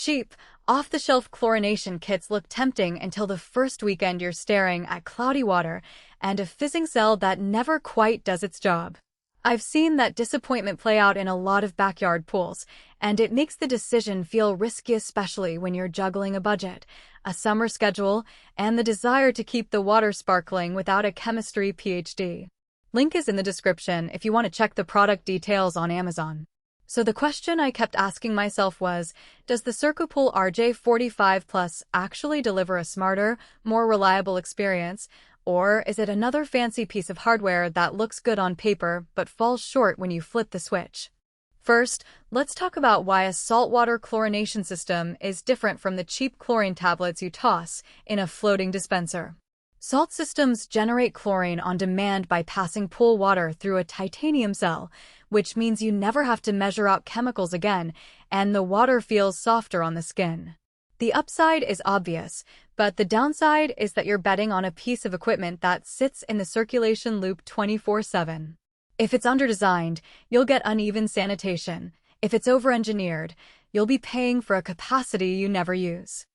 Cheap, off-the-shelf chlorination kits look tempting until the first weekend you're staring at cloudy water and a fizzing cell that never quite does its job. I've seen that disappointment play out in a lot of backyard pools, and it makes the decision feel risky, especially when you're juggling a budget, a summer schedule, and the desire to keep the water sparkling without a chemistry PhD. Link is in the description if you want to check the product details on Amazon. So the question I kept asking myself was, does the CircuPool RJ45 Plus actually deliver a smarter, more reliable experience, or is it another fancy piece of hardware that looks good on paper but falls short when you flip the switch? First, let's talk about why a saltwater chlorination system is different from the cheap chlorine tablets you toss in a floating dispenser. Salt systems generate chlorine on demand by passing pool water through a titanium cell, which means you never have to measure out chemicals again, and the water feels softer on the skin. The upside is obvious, but the downside is that you're betting on a piece of equipment that sits in the circulation loop 24/7. If it's underdesigned, you'll get uneven sanitation. If it's over-engineered, you'll be paying for a capacity you never use.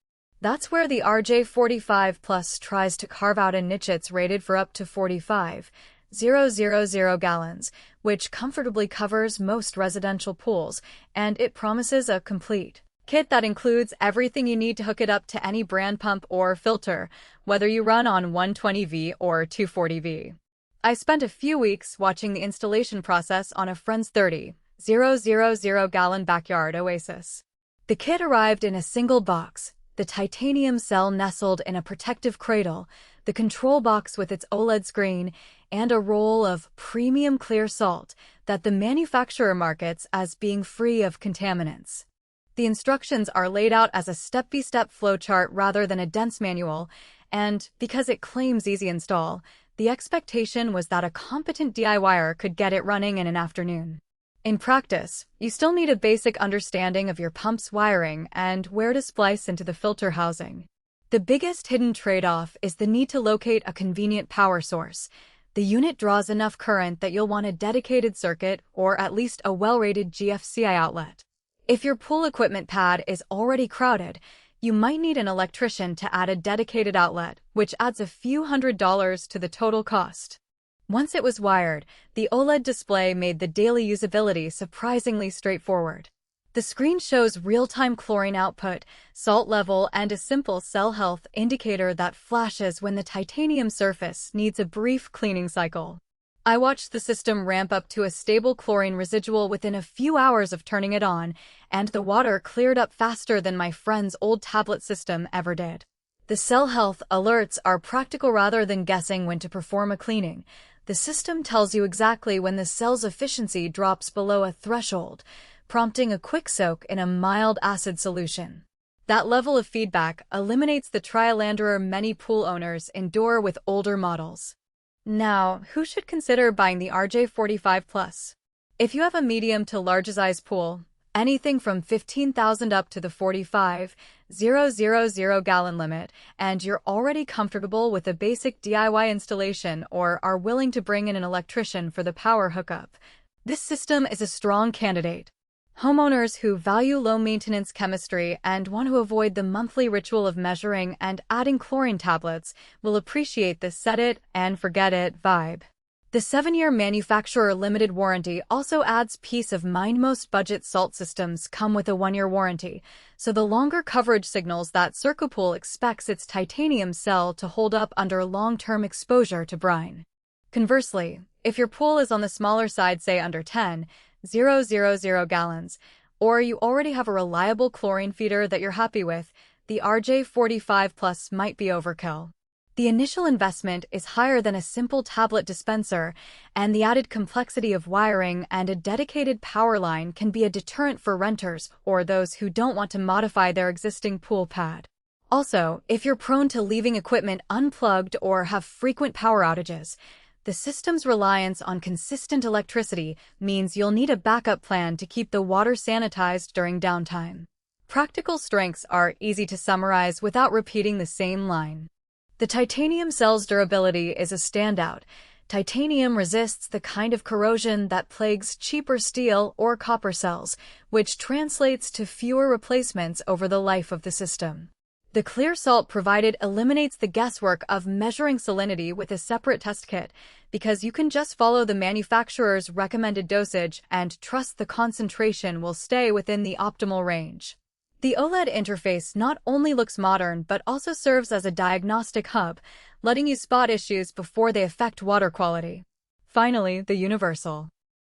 That's where the RJ45 Plus tries to carve out a niche. It's rated for up to 45,000 gallons, which comfortably covers most residential pools, and it promises a complete kit that includes everything you need to hook it up to any brand pump or filter, whether you run on 120V or 240V. I spent a few weeks watching the installation process on a friend's 30,000 gallon backyard oasis. The kit arrived in a single box, the titanium cell nestled in a protective cradle, the control box with its OLED screen, and a roll of premium clear salt that the manufacturer markets as being free of contaminants. The instructions are laid out as a step-by-step flowchart rather than a dense manual, and because it claims easy install, the expectation was that a competent DIYer could get it running in an afternoon. In practice, you still need a basic understanding of your pump's wiring and where to splice into the filter housing. The biggest hidden trade-off is the need to locate a convenient power source. The unit draws enough current that you'll want a dedicated circuit or at least a well-rated GFCI outlet. If your pool equipment pad is already crowded, you might need an electrician to add a dedicated outlet, which adds a few $100s to the total cost. Once it was wired, the OLED display made the daily usability surprisingly straightforward. The screen shows real-time chlorine output, salt level, and a simple cell health indicator that flashes when the titanium surface needs a brief cleaning cycle. I watched the system ramp up to a stable chlorine residual within a few hours of turning it on, and the water cleared up faster than my friend's old tablet system ever did. The cell health alerts are practical rather than guessing when to perform a cleaning. The system tells you exactly when the cell's efficiency drops below a threshold, prompting a quick soak in a mild acid solution. That level of feedback eliminates the trial and error many pool owners endure with older models. Now, who should consider buying the RJ45 Plus? If you have a medium to large size pool, anything from 15,000 up to the 45,000 gallon limit, and you're already comfortable with a basic DIY installation or are willing to bring in an electrician for the power hookup, this system is a strong candidate. Homeowners who value low-maintenance chemistry and want to avoid the monthly ritual of measuring and adding chlorine tablets will appreciate the set-it-and-forget-it vibe. The 7-year manufacturer limited warranty also adds peace of mind. Most budget salt systems come with a 1-year warranty, so the longer coverage signals that CircuPool expects its titanium cell to hold up under long-term exposure to brine. Conversely, if your pool is on the smaller side, say under 10,000 gallons, or you already have a reliable chlorine feeder that you're happy with, the RJ45 Plus might be overkill. The initial investment is higher than a simple tablet dispenser, and the added complexity of wiring and a dedicated power line can be a deterrent for renters or those who don't want to modify their existing pool pad. Also, if you're prone to leaving equipment unplugged or have frequent power outages, the system's reliance on consistent electricity means you'll need a backup plan to keep the water sanitized during downtime. Practical strengths are easy to summarize without repeating the same line. The titanium cell's durability is a standout. Titanium resists the kind of corrosion that plagues cheaper steel or copper cells, which translates to fewer replacements over the life of the system. The clear salt provided eliminates the guesswork of measuring salinity with a separate test kit, because you can just follow the manufacturer's recommended dosage and trust the concentration will stay within the optimal range. The OLED interface not only looks modern but also serves as a diagnostic hub, letting you spot issues before they affect water quality. Finally, the universal